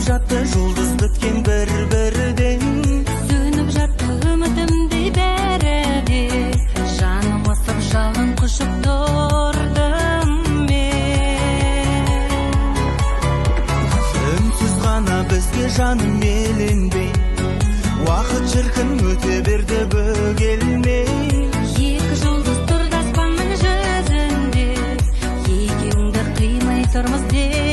жатты жұлдыз біткен бір-бірден. Сөніп жатты үмітімдей бәрі де, жаным ысып жалын құшып тұрдым мен. Үнсіз ғана бізге жаным еленбей, уақыт шіркін өте берді бөгелмей. Екі жұлдыз тұрды аспанның жүзінде, екеуіңді қимай тұрмыз де.